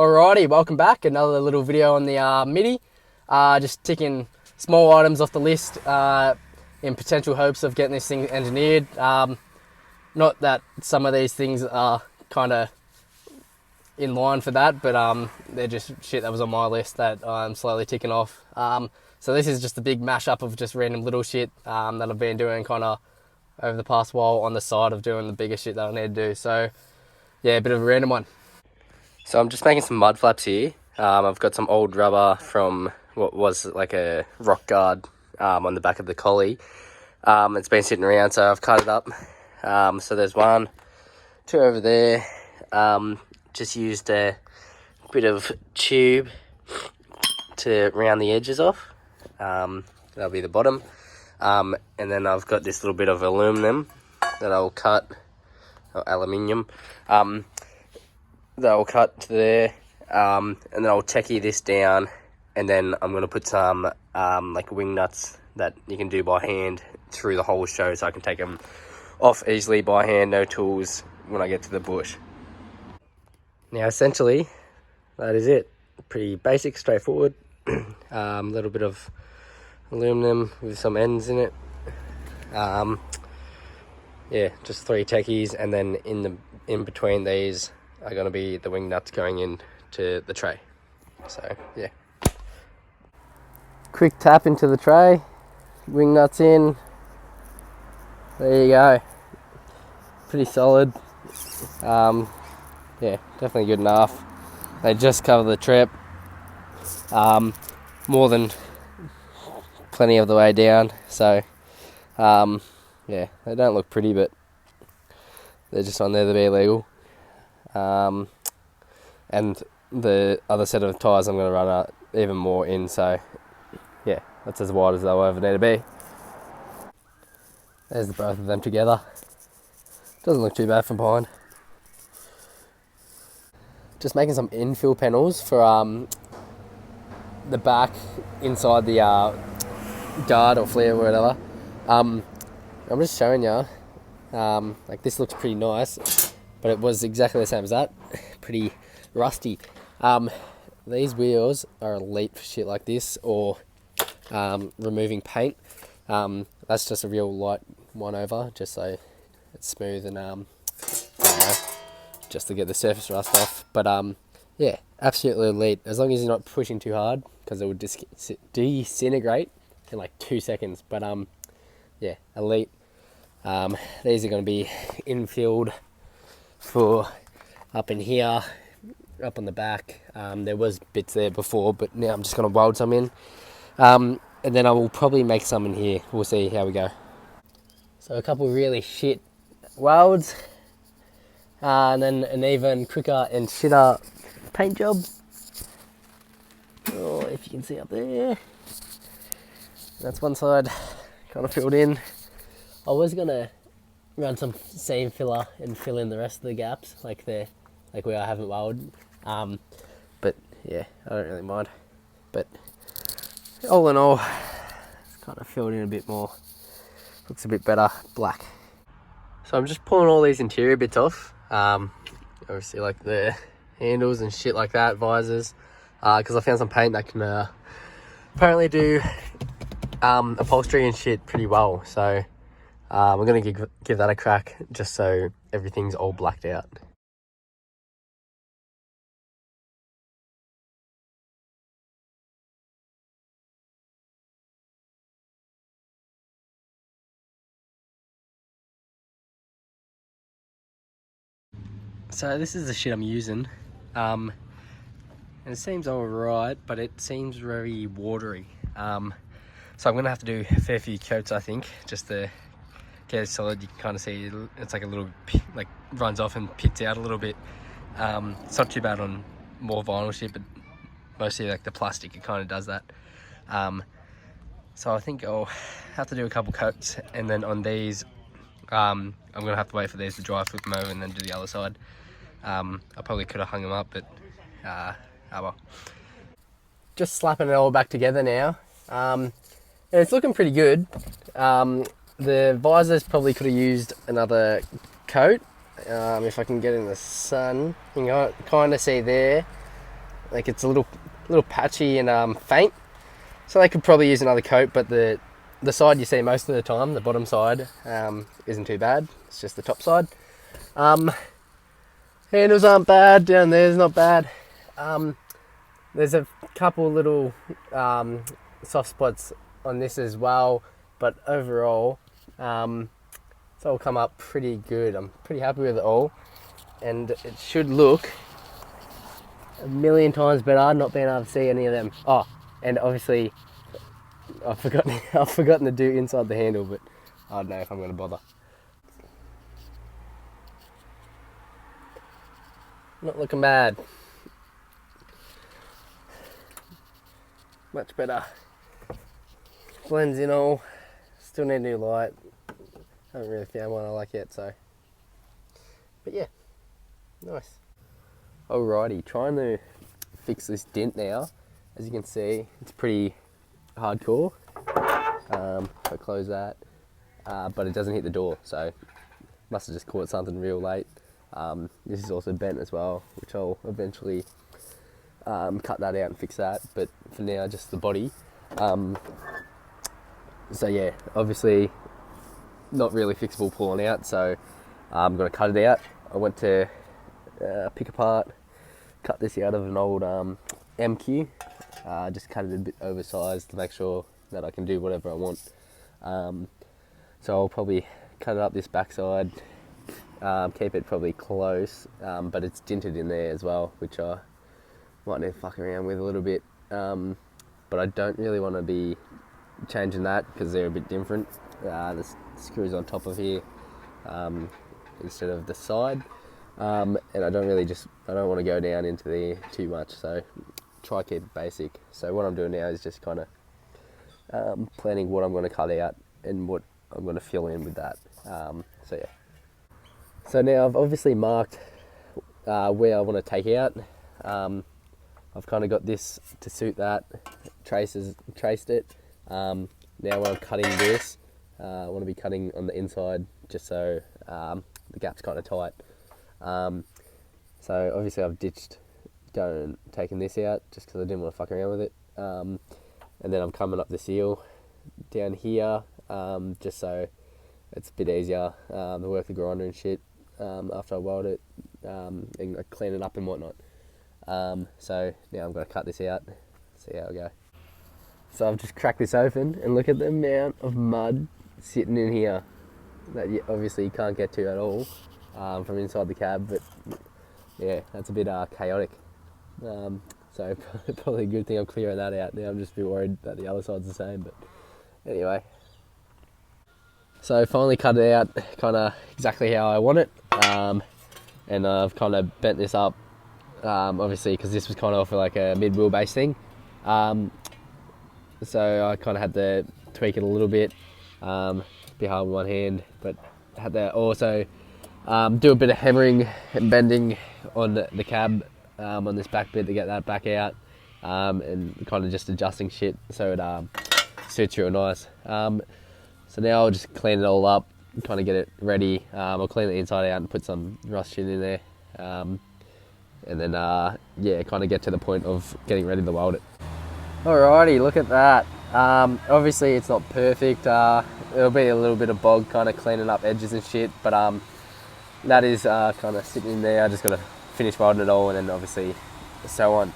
Alrighty, welcome back. Another little video on the MIDI. Just ticking small items off the list in potential hopes of getting this thing engineered. Not that some of these things are kind of in line for that, but they're just shit that was on my list that I'm slowly ticking off. So this is just a big mashup of just random little shit that I've been doing kind of over the past while on the side of doing the bigger shit that I need to do. So yeah, a bit of a random one. So I'm just making some mud flaps here. I've got some old rubber from what was like a rock guard on the back of the collie. It's been sitting around, so I've cut it up. So there's 1, 2 over there. Just used a bit of tube to round the edges off. That'll be the bottom. And then I've got this little bit of aluminum that I'll cut, or aluminium. That I'll cut to there, and then I'll techie this down, and then I'm going to put some like wing nuts that you can do by hand through the whole show, so I can take them off easily by hand, no tools, when I get to the bush. Now essentially, that is it. Pretty basic, straightforward. Little bit of aluminum with some ends in it. Yeah, just 3 techies, and then in between these are going to be the wing nuts going into the tray. So yeah, quick tap into the tray, wing nuts in, there you go. Pretty solid. Yeah, definitely good enough. They just cover the trip, more than plenty of the way down. So yeah, they don't look pretty, but they're just on there to be illegal. And the other set of tyres I'm going to run out even more in, so yeah, that's as wide as they'll ever need to be. There's the both of them together. Doesn't look too bad from behind. Just making some infill panels for the back inside the guard or flare or whatever. I'm just showing you, like this looks pretty nice, but it was exactly the same as that. Pretty rusty. These wheels are elite for shit like this, or removing paint. That's just a real light one over, just so it's smooth and I don't know, just to get the surface rust off. But yeah, absolutely elite, as long as you're not pushing too hard, because it would disintegrate in like 2 seconds. But yeah, elite. These are going to be infilled for up in here, up on the back. There was bits there before, but now I'm just going to weld some in, and then I will probably make some in here. We'll see how we go. So a couple really shit welds, and then an even quicker and shitter paint job. Oh, if you can see up there, that's one side kind of filled in. I was gonna run some seam filler and fill in the rest of the gaps, like where I haven't welded. But yeah, I don't really mind. But all in all, it's kind of filled in a bit more. Looks a bit better, black. So I'm just pulling all these interior bits off. Obviously like the handles and shit like that, visors, because I found some paint that can apparently do upholstery and shit pretty well. So we're going to give that a crack, just so everything's all blacked out. So this is the shit I'm using, and it seems alright, but it seems very watery. So I'm going to have to do a fair few coats, I think, just to get it solid. You can kind of see it's like a little, like, runs off and pits out a little bit. It's not too bad on more vinyl shit, but mostly like the plastic, it kind of does that. So I think I'll have to do a couple coats, and then on these, I'm going to have to wait for these to dry, flip them over, and then do the other side. I probably could have hung them up, but oh well. Just slapping it all back together now, and it's looking pretty good. The visors probably could have used another coat. If I can get in the sun, you can kind of see there like it's a little patchy and faint. So they could probably use another coat, but the side you see most of the time, the bottom side, isn't too bad. It's just the top side. Handles aren't bad. Down there's not bad. There's a couple little soft spots on this as well, but overall, it's all come up pretty good. I'm pretty happy with it all, and it should look a million times better not being able to see any of them. Oh, and obviously I've forgotten to do inside the handle, but I don't know if I'm going to bother. Not looking bad. Much better. Blends in all. Still need a new light. Haven't really found one I like yet, so. But yeah, nice. Alrighty, trying to fix this dent now. As you can see, it's pretty hardcore. If I close that, but it doesn't hit the door, so must have just caught something real late. This is also bent as well, which I'll eventually cut that out and fix that, but for now just the body. So yeah, obviously not really fixable pulling out, so I'm going to cut it out. I went to pick apart, cut this out of an old MQ, just cut it a bit oversized to make sure that I can do whatever I want. So I'll probably cut it up this backside, keep it probably close, but it's dinted in there as well, which I might need to fuck around with a little bit, but I don't really want to be changing that because they're a bit different. The screws on top of here instead of the side, and I don't want to go down into there too much, so try to keep it basic. So what I'm doing now is just kind of planning what I'm going to cut out and what I'm going to fill in with that. So yeah. So now I've obviously marked where I want to take out. I've kind of got this to suit that, traced it. Now when I'm cutting this, I want to be cutting on the inside just so the gap's kind of tight. So obviously I've ditched taking this out just because I didn't want to fuck around with it. And then I'm coming up the seal down here just so it's a bit easier to work the grinder and shit after I weld it and clean it up and whatnot. So now I'm going to cut this out, see how I go. So I've just cracked this open and look at the amount of mud sitting in here that you obviously can't get to at all from inside the cab, but yeah, that's a bit chaotic. So probably a good thing I'm clearing that out. Now I'm just a bit worried that the other side's the same, but anyway. So finally cut it out kind of exactly how I want it, and I've kind of bent this up, obviously because this was kind of like a mid-wheelbase thing. So I kind of had to tweak it a little bit, be hard with one hand, but had to also do a bit of hammering and bending on the cab on this back bit to get that back out, and kind of just adjusting shit so it suits real nice. So now I'll just clean it all up, kind of get it ready. I'll clean the inside out and put some rust shit in there, and then yeah, kind of get to the point of getting ready to weld it. Alrighty, look at that. Obviously it's not perfect. It'll be a little bit of bog kind of cleaning up edges and shit, but that is kind of sitting in there. I just got to finish welding it all and then obviously so on.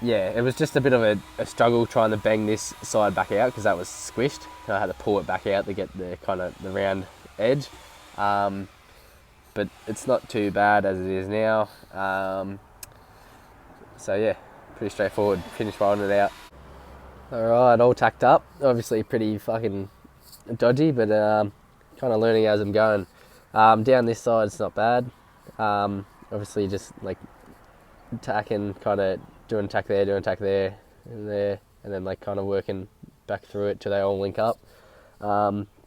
Yeah, it was just a bit of a struggle trying to bang this side back out because that was squished. I had to pull it back out to get the kind of the round edge. But it's not too bad as it is now. So yeah, pretty straightforward. Finished welding it out. Alright, all tacked up. Obviously pretty fucking dodgy, but kind of learning as I'm going. Down this side it's not bad. Obviously just like tacking, kind of doing tack there, and then like kind of working back through it till they all link up.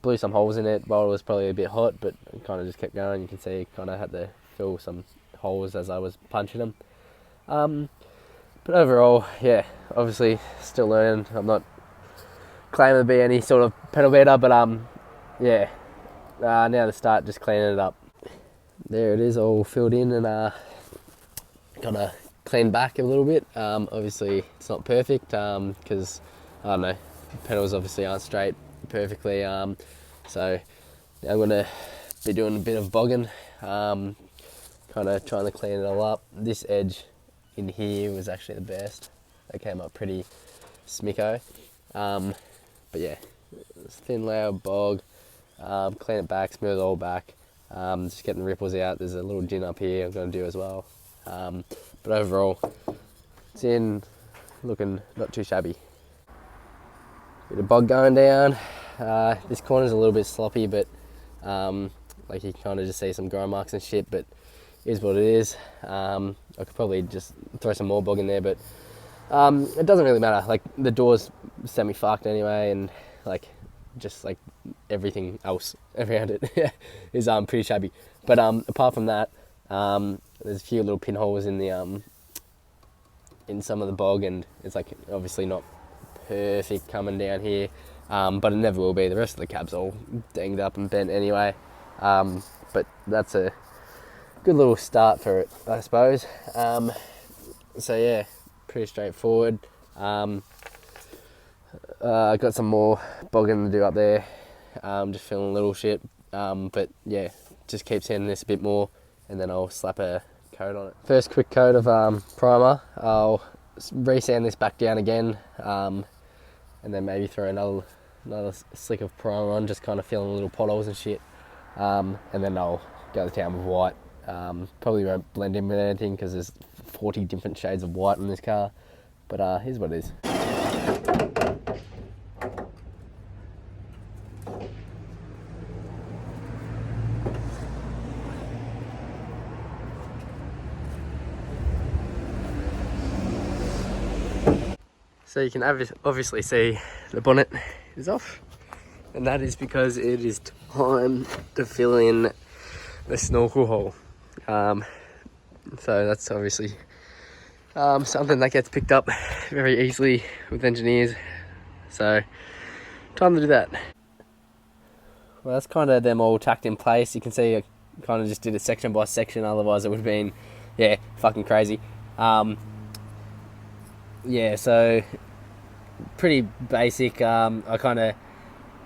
Blew some holes in it while it was probably a bit hot, but kind of just kept going. You can see kind of had to fill some holes as I was punching them. But overall, yeah, obviously still learning. I'm not claiming to be any sort of pedal beater, but yeah, now to start just cleaning it up. There it is, all filled in and kind of cleaned back a little bit. Obviously it's not perfect because I don't know, pedals obviously aren't straight perfectly. So I'm gonna be doing a bit of bogging, kind of trying to clean it all up. This edge in here was actually the best. They came up pretty smicko. But yeah, thin layer of bog, clean it back, smooth it all back. Just getting the ripples out. There's a little gin up here I'm going to do as well. But overall, it's in looking not too shabby. Bit of bog going down. This corner's a little bit sloppy, but like you kind of just see some grind marks and shit, but it is what it is. I could probably just throw some more bog in there, but it doesn't really matter. Like the door's semi-fucked anyway, and like just like everything else around it is pretty shabby. But apart from that, there's a few little pinholes in the in some of the bog, and it's like obviously not perfect coming down here, but it never will be. The rest of the cab's all danged up and bent anyway, but that's a good little start for it, I suppose. So yeah, pretty straightforward. I got some more bogging to do up there, just feeling a little shit, but yeah, just keep sanding this a bit more and then I'll slap a coat on it. First quick coat of primer. I'll resand this back down again, and then maybe throw another slick of primer on, just kind of feeling little potholes and shit, and then I'll go to town with white. Probably won't blend in with anything because there's 40 different shades of white in this car, but here's what it is. So you can obviously see the bonnet is off, and that is because it is time to fill in the snorkel hole. So that's obviously something that gets picked up very easily with engineers. So time to do that. Well, that's kind of them all tacked in place. You can see I kind of just did it section by section, otherwise it would have been, yeah, fucking crazy. Yeah, so pretty basic. I kind of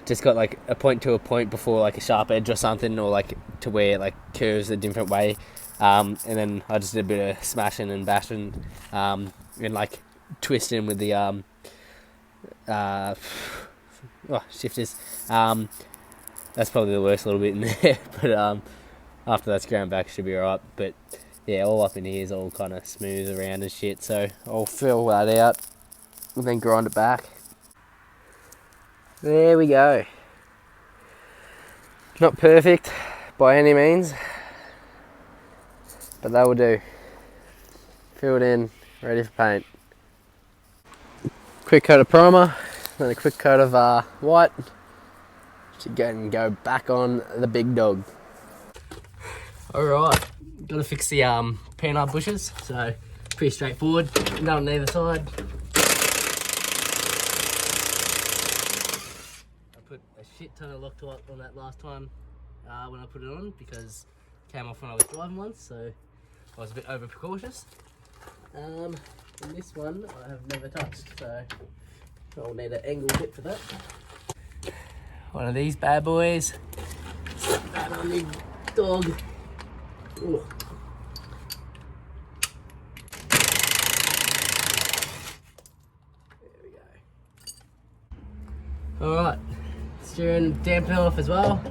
just got like a point to a point before like a sharp edge or something, or like to where it like curves a different way, and then I just did a bit of smashing and bashing, and like twisting with the shifters. That's probably the worst little bit in there, but after that's ground back should be alright. But yeah, all up in here is all kind of smooth around and shit, so I'll fill that out and then grind it back. There we go. Not perfect by any means, but that will do. Filled in, ready for paint. Quick coat of primer, then a quick coat of white to go back on the big dog. Alright, gotta fix the peanut bushes, so pretty straightforward. Done on either side. I put a shit ton of Loctite on that last time when I put it on, because it came off when I was driving once, so I was a bit over precautious. And this one I have never touched, so I'll need an angle bit for that. One of these bad boys. Slap that on the dog. Ooh. There we go. Alright, steering dampen off as well.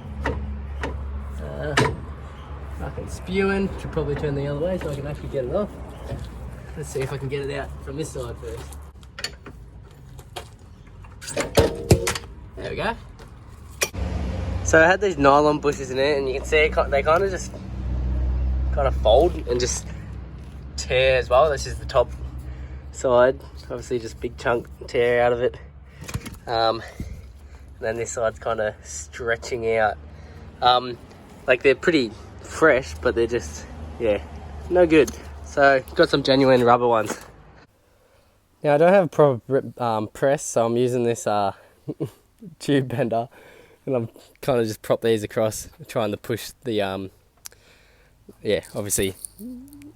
Fucking spewing. Should probably turn the other way so I can actually get it off. Let's see if I can get it out from this side first. There we go. So I had these nylon bushes in it, and you can see they kind of just fold and just tear as well. This is the top side, obviously just big chunk tear out of it. And then this side's kind of stretching out. Like they're pretty fresh, but they're just, yeah, no good. So got some genuine rubber ones. Now I don't have a proper press, so I'm using this tube bender, and I'm kind of just prop these across, trying to push the yeah, obviously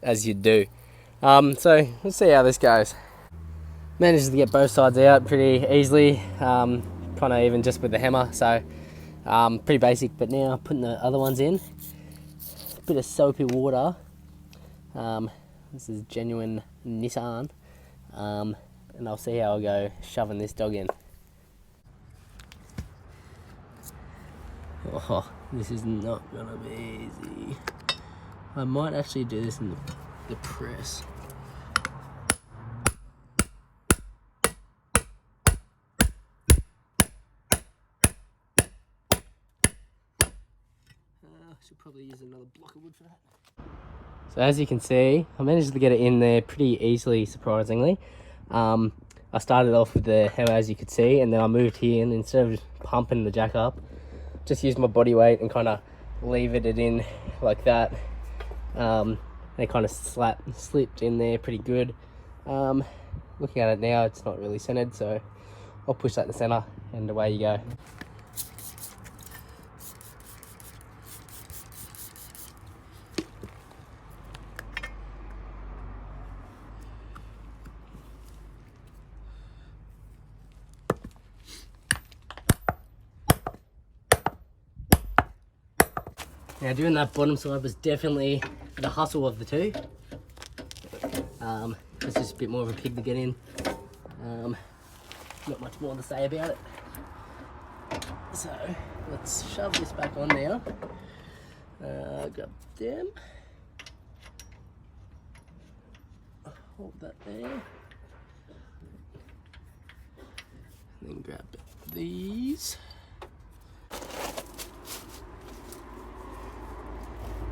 as you do. So let's see how this goes. Managed to get both sides out pretty easily, kind of even just with the hammer, so pretty basic. But now putting the other ones in, a bit of soapy water. This is genuine Nissan, and I'll see how I go shoving this dog in. Oh, this is not gonna be easy. I might actually do this in the press. I should probably use another block of wood for that. So as you can see, I managed to get it in there pretty easily, surprisingly. I started off with the hammer, as you could see, and then I moved here, and instead of pumping the jack up, just used my body weight and kind of levered it in like that. It kind of slipped in there pretty good. Looking at it now, it's not really centered, so I'll push that to center, and away you go. Now doing that bottom side was definitely the hustle of the two. It's just a bit more of a pig to get in. Not much more to say about it. So let's shove this back on now. Grab them. Hold that there. And then grab these.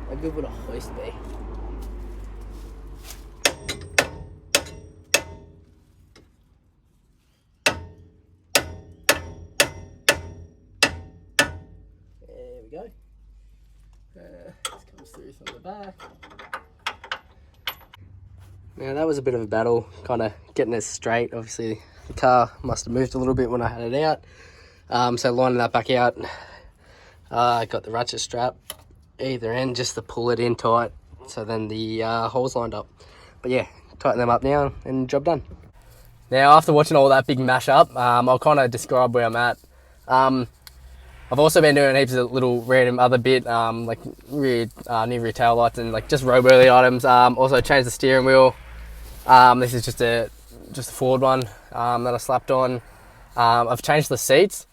How good would a hoist be? There we go. This comes through from the back. Now that was a bit of a battle, kind of getting it straight. Obviously the car must have moved a little bit when I had it out. So lining that back out, I got the ratchet strap either end just to pull it in tight, so then the holes lined up. But yeah, tighten them up now and job done. Now after watching all that big mash up, I'll kind of describe where I'm at. I've also been doing heaps of little random other bit, like new rear tail lights and like just roadworthy items. Also changed the steering wheel. This is just a forward one that I slapped on. I've changed the seats,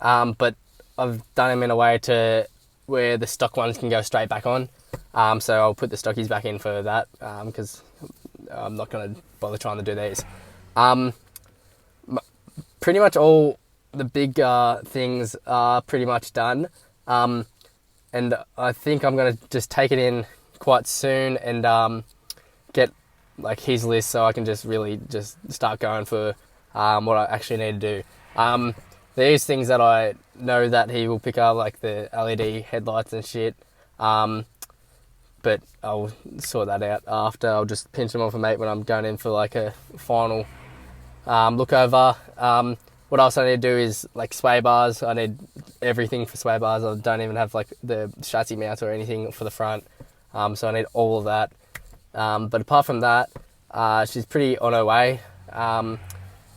but I've done them in a way to where the stock ones can go straight back on. So I'll put the stockies back in for that, because I'm not going to bother trying to do these. Pretty much all the big things are pretty much done. And I think I'm going to just take it in quite soon and get like his list so I can just really just start going for what I actually need to do. These things that I know that he will pick up, like the LED headlights and shit, but I'll sort that out after. I'll just pinch them off a mate when I'm going in for like a final look over. What else I need to do is like sway bars. I need everything for sway bars. I don't even have like the chassis mount or anything for the front, so I need all of that. But apart from that, she's pretty on her way.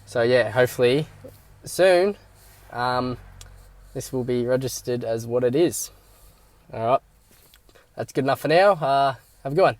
So yeah, hopefully soon this will be registered as what it is. Alright, that's good enough for now. Have a good one.